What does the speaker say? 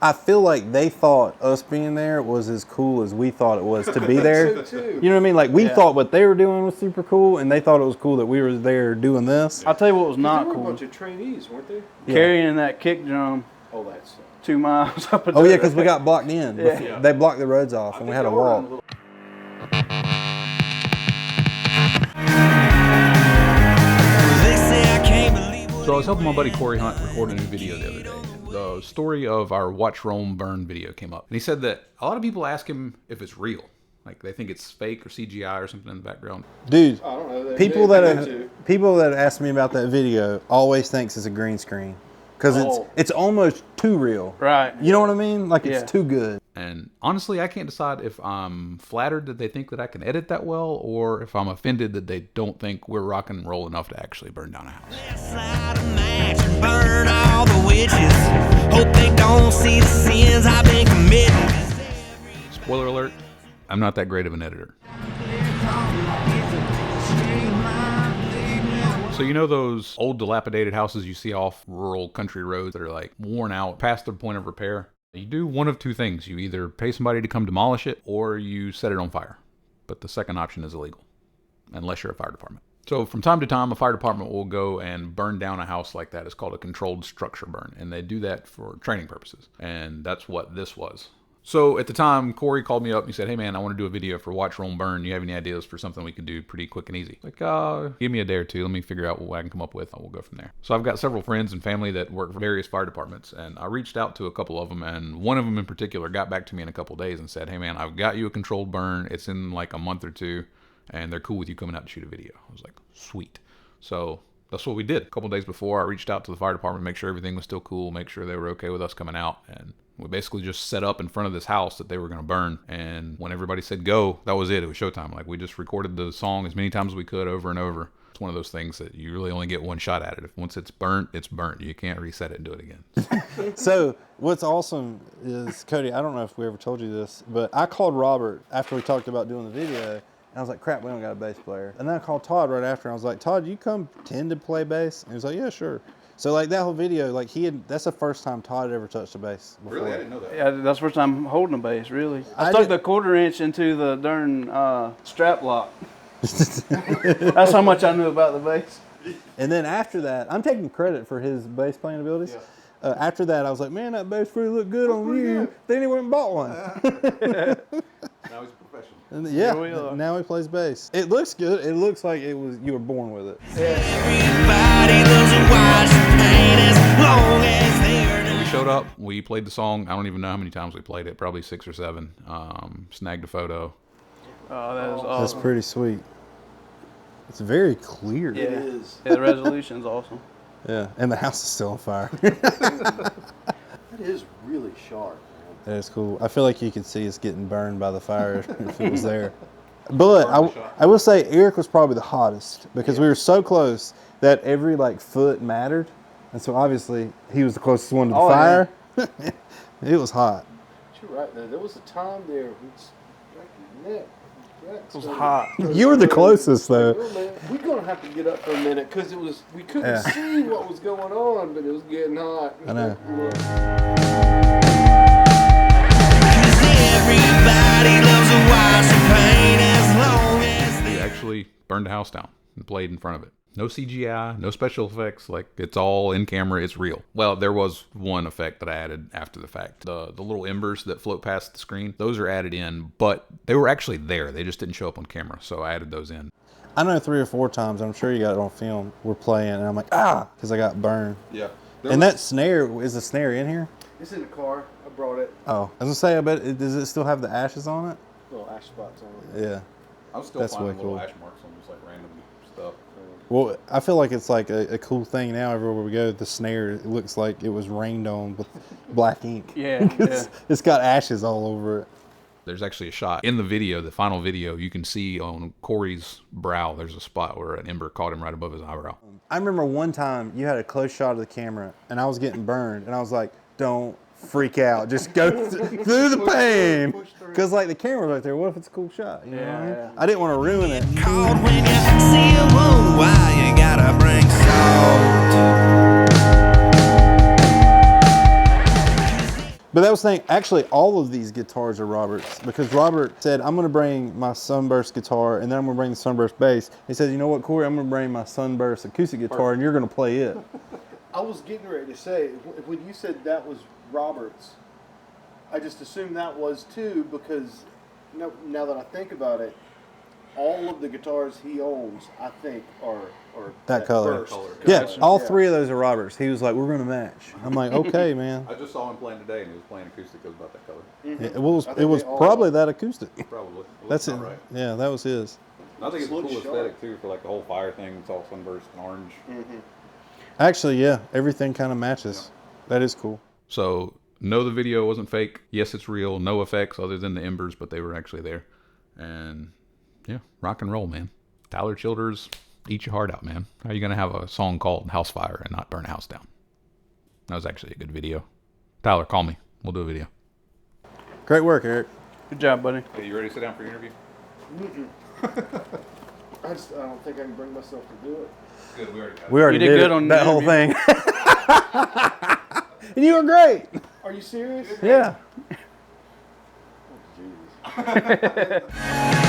I feel like they thought us being there was as cool as we thought it was to be there. You know what I mean? Like we thought what they were doing was super cool, and they thought it was cool that we were there doing this. I'll tell you what was not cool. They were a bunch of trainees, weren't they? Carrying that kick drum. Oh, that's 2 miles up a Oh yeah, because we got blocked in. Yeah. They blocked the roads off, and we had to walk. So I was helping my buddy Corey Hunt record a new video the other day. The story of our Watch Rome Burn video came up. And he said that a lot of people ask him if it's real. Like they think it's fake or CGI or something in the background. Dude, I don't know. people that ask me about that video always thinks it's a green screen. Because it's almost too real. Right. You know what I mean? Like it's too good. And honestly, I can't decide if I'm flattered that they think that I can edit that well, or if I'm offended that they don't think we're rock and roll enough to actually burn down a house. Let's light a match and burn all the witches. Hope they don't see the sins I've been committing. Spoiler alert, I'm not that great of an editor. So you know those old dilapidated houses you see off rural country roads that are like worn out past their point of repair? You do one of two things. You either pay somebody to come demolish it or you set it on fire. But the second option is illegal, unless you're a fire department. So from time to time, a fire department will go and burn down a house like that. It's called a controlled structure burn. And they do that for training purposes. And that's what this was. So at the time, Corey called me up and he said, hey man, I want to do a video for Watch Rome Burn. You have any ideas for something we could do pretty quick and easy? Like, give me a day or two. Let me figure out what I can come up with. We'll go from there. So I've got several friends and family that work for various fire departments. And I reached out to a couple of them. And one of them in particular got back to me in a couple of days and said, hey man, I've got you a controlled burn. It's in like a month or two. And they're cool with you coming out to shoot a video. I was like, sweet. So that's what we did. A couple of days before, I reached out to the fire department to make sure everything was still cool, make sure they were okay with us coming out. And we basically just set up in front of this house that they were going to burn. And when everybody said go, that was it. It was showtime. Like we just recorded the song as many times as we could over and over. It's one of those things that you really only get one shot at it. If once it's burnt, it's burnt. You can't reset it and do it again. So what's awesome is, Cody, I don't know if we ever told you this, but I called Robert after we talked about doing the video. And I was like, crap, we don't got a bass player. And then I called Todd right after. And I was like, Todd, you come tend to play bass? And he was like, yeah, sure. So like that whole video, like that's the first time Todd had ever touched a bass before. Really? I didn't know that. Yeah, that's the first time holding a bass, really. I stuck the 1/4 inch into the darn strap lock. That's how much I knew about the bass. And then after that, I'm taking credit for his bass playing abilities. Yeah. After that, I was like, man, that bass really looked good on you. Good. Then he went and bought one. Now he's a professional. And now he plays bass. It looks good. It looks like you were born with it. Everybody loves to watch the pain as long as they're We showed up. We played the song. I don't even know how many times we played it. Probably 6 or 7. Snagged a photo. Oh, that is awesome. That's pretty sweet. It's very clear. Yeah, it is. Yeah, the resolution's awesome. Yeah, and the house is still on fire. That is really sharp. That is cool. I feel like you could see us getting burned by the fire if it was there. But I will say Eric was probably the hottest because we were so close that every foot mattered. And so obviously he was the closest one to the fire. Yeah. It was hot. You're right. There was a time there. It was hot. You were the closest though. We're going to have to get up for a minute because we couldn't see what was going on, but it was getting hot. I know. Everybody loves to watch the pain as long as We actually burned the house down and played in front of it. No CGI, no special effects. Like it's all in camera. It's real. Well, there was one effect that I added after the fact. The little embers that float past the screen, those are added in, but they were actually there. They just didn't show up on camera. So I added those in. I know 3 or 4 times, I'm sure you got it on film, we're playing and I'm like, because I got burned. Yeah. And that snare, is the snare in here? It's in the car. I brought it. Oh, I was gonna say, I bet, does it still have the ashes on it? Little ash spots on it. Yeah. I was still That's finding way little cool. ash marks on just random stuff. Well, I feel like it's like a cool thing now. Everywhere we go, the snare, it looks like it was rained on with black ink. Yeah, yeah. It's got ashes all over it. There's actually a shot in the video, the final video, you can see on Corey's brow, there's a spot where an ember caught him right above his eyebrow. I remember one time you had a close shot of the camera and I was getting burned and I was like, don't freak out. Just go through the pain. Because the camera's right there. What if it's a cool shot? You know what I mean? I didn't want to ruin it. cold when you see a wound. Why you gotta bring salt? But that was the thing. Actually, all of these guitars are Robert's because Robert said, I'm going to bring my Sunburst guitar and then I'm going to bring the Sunburst bass. He says, you know what, Corey? I'm going to bring my Sunburst acoustic guitar and you're going to play it. I was getting ready to say, when you said that was Robert's, I just assumed that was too because now that I think about it, all of the guitars he owns, I think, are That color. burst. Yeah, Gotcha. all three of those are Robert's. He was like, we're going to match. I'm like, okay, man. I just saw him playing today, and he was playing acoustic. It was about that color. Yeah, I it think was they all probably are. that acoustic. Probably. That's it. about right. Yeah, that was his. And I think it's a Looks cool sharp. aesthetic too for like the whole fire thing. It's all sunburst and orange. Actually, yeah, everything kind of matches. That is cool. So no, the video wasn't fake. Yes, it's real. No effects other than the embers, but they were actually there. And yeah, rock and roll, man. Tyler Childers, eat your heart out, man. How are you gonna have a song called House Fire and not burn a house down? That was actually a good video. Tyler, call me. We'll do a video. Great work, Eric. Good job, buddy. Hey, you ready to sit down for your interview? I don't think I can bring myself to do it. Good, we already got it. We already You did good on that the whole thing. And you were great. Are you serious? Yeah. Oh, Jesus.